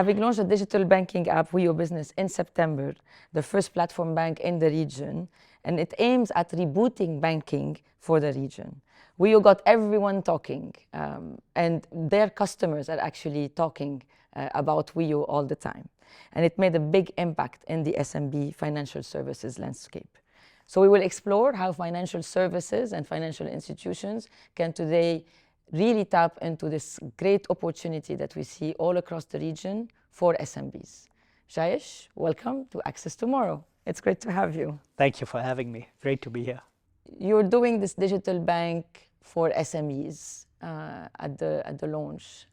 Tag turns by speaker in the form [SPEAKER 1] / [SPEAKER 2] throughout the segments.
[SPEAKER 1] Having launched a digital banking app, Wio Business, in September, the first platform bank in the region, and it aims at rebooting banking for the region. Wio got everyone talking, and their customers are actually talking about Wio all the time. And it made a big impact in the SMB financial services landscape. So we will explore how financial services and financial institutions can today really tap into this great opportunity that we see all across the region for SMBs. Jayesh, welcome to Access Tomorrow. It's great to have you.
[SPEAKER 2] Thank you for having me. Great to be here.
[SPEAKER 1] You're doing this digital bank for SMEs at the launch.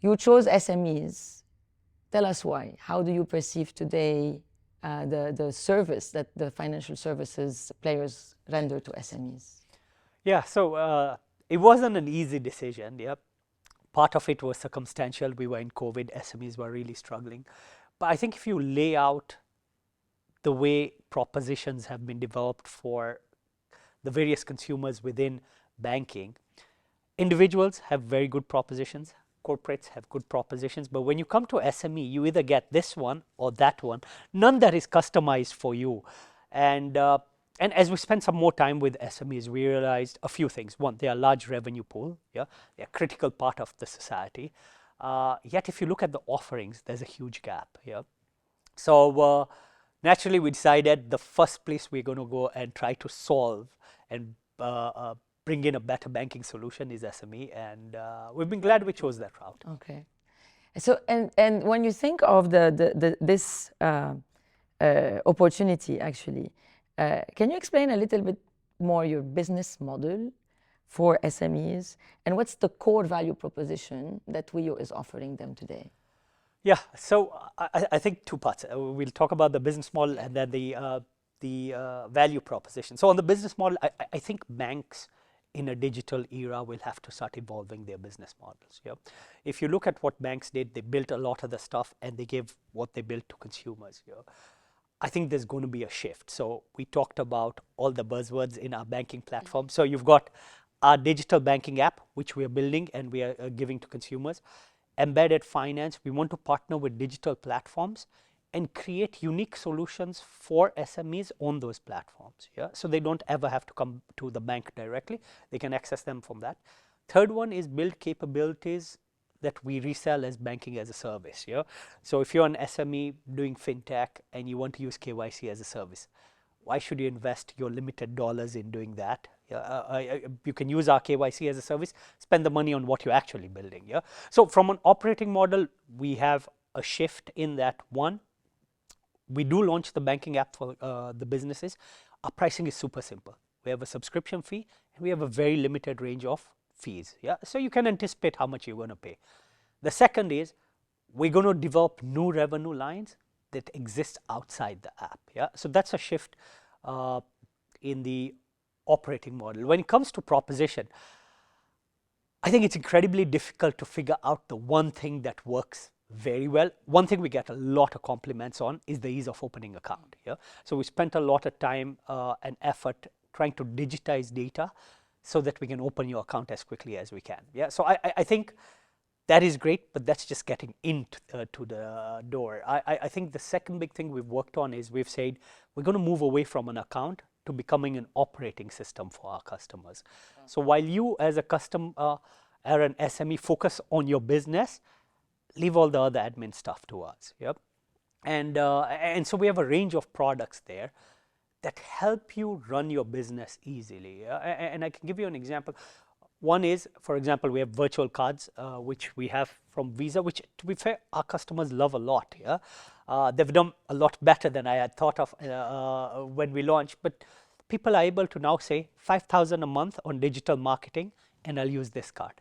[SPEAKER 1] You chose SMEs. Tell us why. How do you perceive today the service that the financial services players render to SMEs?
[SPEAKER 2] Yeah, so it wasn't an easy decision. Yeah, part of it was circumstantial. We were in COVID, SMEs were really struggling. But I think if you lay out the way propositions have been developed for the various consumers within banking, individuals have very good propositions, corporates have good propositions, but when you come to SME, you either get this one or that one, none that is customized for you. And as we spent some more time with SMEs, we realized a few things. One, they are a large revenue pool. Yeah, they're a critical part of the society. Yet, if you look at the offerings, there's a huge gap. Yeah, so naturally, we decided the first place we're going to go and try to solve and bring in a better banking solution is SME, and we've been glad we chose that route.
[SPEAKER 1] Okay, so and when you think of this opportunity, actually. Can you explain a little bit more your business model for SMEs and what's the core value proposition that Wio is offering them today?
[SPEAKER 2] Yeah, so I think two parts. We'll talk about the business model and then the value proposition. So on the business model, I think banks in a digital era will have to start evolving their business models. Yeah, if you look at what banks did, they built a lot of the stuff and they gave what they built to consumers. Yeah. I think there's going to be a shift. So we talked about all the buzzwords in our banking platform. So you've got our digital banking app, which we are building and we are giving to consumers. Embedded finance, we want to partner with digital platforms and create unique solutions for SMEs on those platforms. Yeah? So they don't ever have to come to the bank directly. They can access them from that. Third one is build capabilities that we resell as banking as a service. Yeah? So if you're an SME doing fintech and you want to use KYC as a service, why should you invest your limited dollars in doing that? You can use our KYC as a service, spend the money on what you're actually building. Yeah? So from an operating model, we have a shift in that. One, we do launch the banking app for the businesses. Our pricing is super simple. We have a subscription fee and we have a very limited range of fees. Yeah, so you can anticipate how much you're going to pay. The second is we're going to develop new revenue lines that exist outside the app. Yeah, so that's a shift in the operating model. When it comes to proposition, I think it's incredibly difficult to figure out the one thing that works very well. One thing we get a lot of compliments on is the ease of opening account. Yeah, so we spent a lot of time and effort trying to digitize data so that we can open your account as quickly as we can. Yeah, so I think that is great, but that's just getting into to the door. I think the second big thing we've worked on is we've said we're going to move away from an account to becoming an operating system for our customers. So while you as a customer or an SME focus on your business, leave all the other admin stuff to us. Yep. And so we have a range of products there that help you run your business easily. And I can give you an example. One is, for example, we have virtual cards, which we have from Visa, which, to be fair, our customers love a lot. Yeah, they've done a lot better than I had thought of when we launched. But people are able to now say 5,000 a month on digital marketing, and I'll use this card.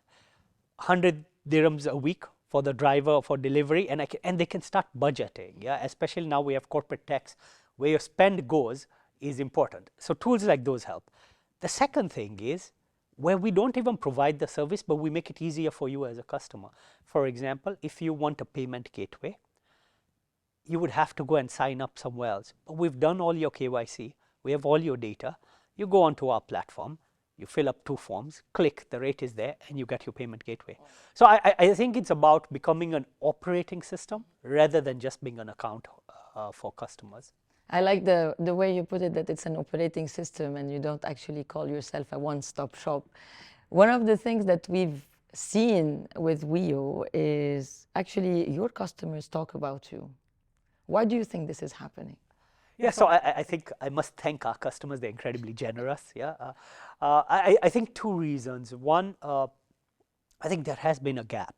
[SPEAKER 2] 100 dirhams a week for the driver for delivery, and they can start budgeting. Yeah, especially now we have corporate tax, where your spend goes is important. So tools like those help. The second thing is where we don't even provide the service, but we make it easier for you as a customer. For example, if you want a payment gateway, you would have to go and sign up somewhere else. But we've done all your KYC. We have all your data. You go onto our platform. You fill up 2 forms, click, the rate is there, and you get your payment gateway. So I think it's about becoming an operating system rather than just being an account for customers.
[SPEAKER 1] I like the way you put it, that it's an operating system and you don't actually call yourself a one-stop shop. One of the things that we've seen with Wio is actually your customers talk about you. Why do you think this is happening?
[SPEAKER 2] Yeah, so I think I must thank our customers. They're incredibly generous. Yeah, I think 2 reasons. One, I think there has been a gap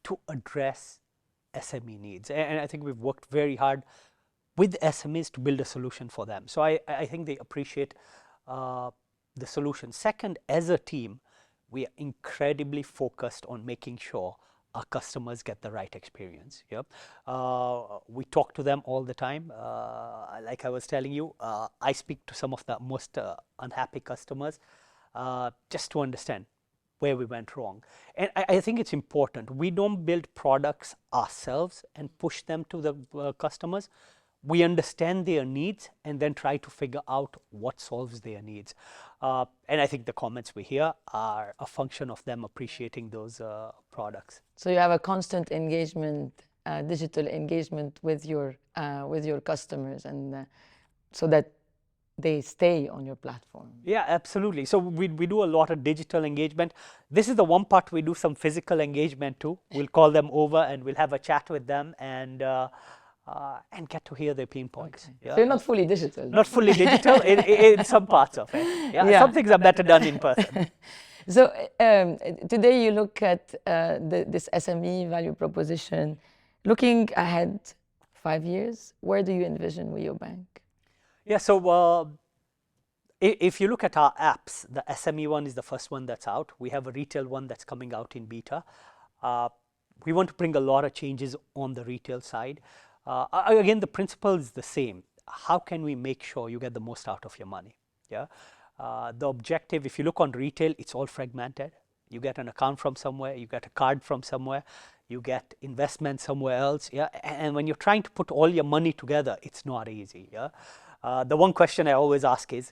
[SPEAKER 2] to address SME needs, and I think we've worked very hard with SMEs to build a solution for them. So I think they appreciate the solution. Second, as a team, we are incredibly focused on making sure our customers get the right experience. Yeah, we talk to them all the time. Like I was telling you, I speak to some of the most unhappy customers just to understand where we went wrong. And I think it's important. We don't build products ourselves and push them to the customers. We understand their needs and then try to figure out what solves their needs. And I think the comments we hear are a function of them appreciating those products.
[SPEAKER 1] So you have a constant engagement, digital engagement with your customers, and so that they stay on your platform.
[SPEAKER 2] Yeah, absolutely. So we do a lot of digital engagement. This is the one part we do some physical engagement too. We'll call them over and we'll have a chat with them and get to hear their pain points.
[SPEAKER 1] Okay. Yeah. So you're not fully digital.
[SPEAKER 2] Not fully digital in some parts of it. Yeah, some things are better done in person.
[SPEAKER 1] So today you look at this SME value proposition. Looking ahead 5 years, where do you envision Wio Bank?
[SPEAKER 2] Yeah, so if you look at our apps, the SME one is the first one that's out. We have a retail one that's coming out in beta. We want to bring a lot of changes on the retail side. Again, the principle is the same. How can we make sure you get the most out of your money? Yeah. The objective, if you look on retail, it's all fragmented. You get an account from somewhere, you get a card from somewhere, you get investment somewhere else. Yeah. And when you're trying to put all your money together, it's not easy. Yeah. The one question I always ask is,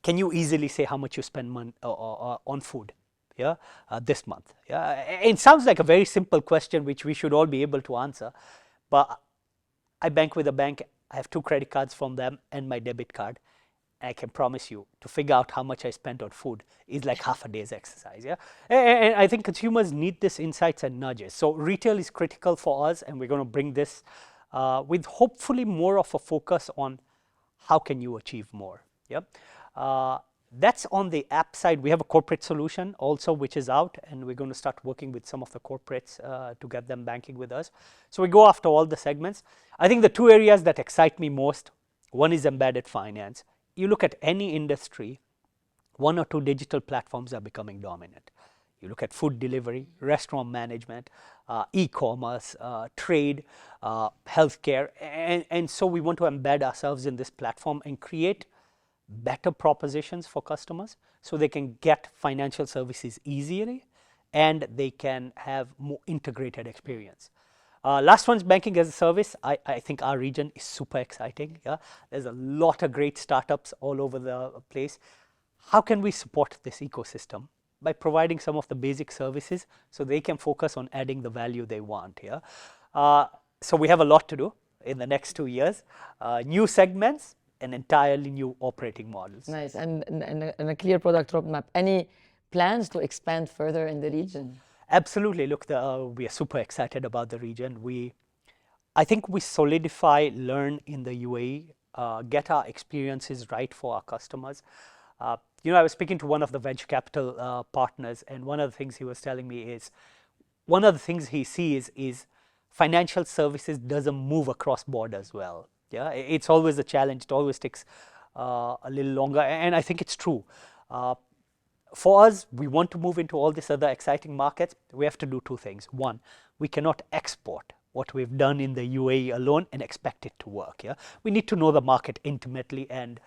[SPEAKER 2] can you easily say how much you spend on food? Yeah, this month. Yeah, it sounds like a very simple question which we should all be able to answer. But I bank with a bank, I have 2 credit cards from them and my debit card. And I can promise you, to figure out how much I spent on food is like half a day's exercise. Yeah, and I think consumers need this insights and nudges. So retail is critical for us, and we're going to bring this with hopefully more of a focus on how can you achieve more. Yeah. That's on the app side. We have a corporate solution also, which is out, and we're going to start working with some of the corporates to get them banking with us. So we go after all the segments. I think the 2 areas that excite me most, one is embedded finance. You look at any industry, 1 or 2 digital platforms are becoming dominant. You look at food delivery, restaurant management, e-commerce, trade, healthcare, and so we want to embed ourselves in this platform and create better propositions for customers so they can get financial services easily and they can have more integrated experience. Last one's banking as a service. I think our region is super exciting. Yeah? There's a lot of great startups all over the place. How can we support this ecosystem? By providing some of the basic services so they can focus on adding the value they want. Yeah? So we have a lot to do in the next 2 years. New segments, and entirely new operating models.
[SPEAKER 1] Nice, and a clear product roadmap. Any plans to expand further in the region?
[SPEAKER 2] Absolutely. Look, we are super excited about the region. I think we solidify, learn in the UAE, get our experiences right for our customers. You know, I was speaking to one of the venture capital partners, and one of the things he was telling me is, one of the things he sees is financial services doesn't move across borders well. Yeah, it's always a challenge. It always takes a little longer, and I think it's true. For us, we want to move into all these other exciting markets. We have to do 2 things. One, we cannot export what we've done in the UAE alone and expect it to work. Yeah, we need to know the market intimately, and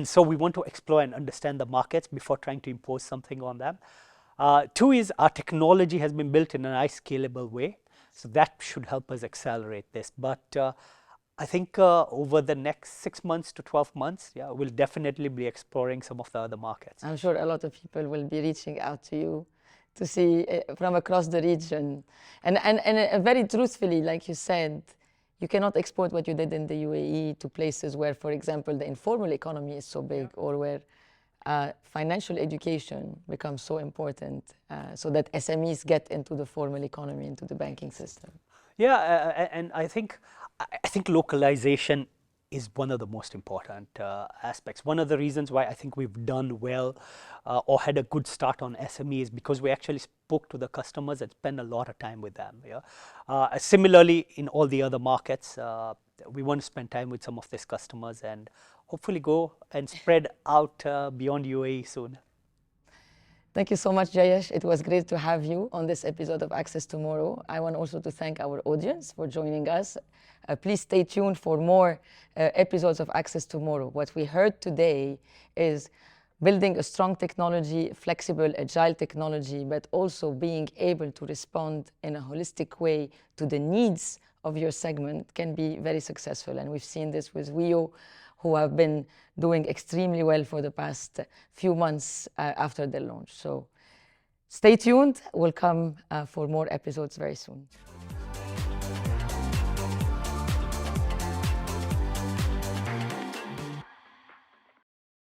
[SPEAKER 2] so we want to explore and understand the markets before trying to impose something on them. 2 is our technology has been built in a nice scalable way, so that should help us accelerate this. But I think over the next 6 months to 12 months, yeah, we'll definitely be exploring some of the other markets.
[SPEAKER 1] I'm sure a lot of people will be reaching out to you to see from across the region. And very truthfully, like you said, you cannot export what you did in the UAE to places where, for example, the informal economy is so big, or where financial education becomes so important, so that SMEs get into the formal economy, into the banking system.
[SPEAKER 2] Yeah, and I think localization is one of the most important aspects. One of the reasons why I think we've done well or had a good start on SME is because we actually spoke to the customers and spent a lot of time with them. Yeah. Similarly, in all the other markets, we want to spend time with some of these customers and hopefully go and spread out beyond UAE soon.
[SPEAKER 1] Thank you so much, Jayesh. It was great to have you on this episode of Access Tomorrow. I want also to thank our audience for joining us. Please stay tuned for more episodes of Access Tomorrow. What we heard today is building a strong technology, flexible, agile technology, but also being able to respond in a holistic way to the needs of your segment can be very successful. And we've seen this with Wio, who have been doing extremely well for the past few months after their launch. So stay tuned. We'll come for more episodes very soon.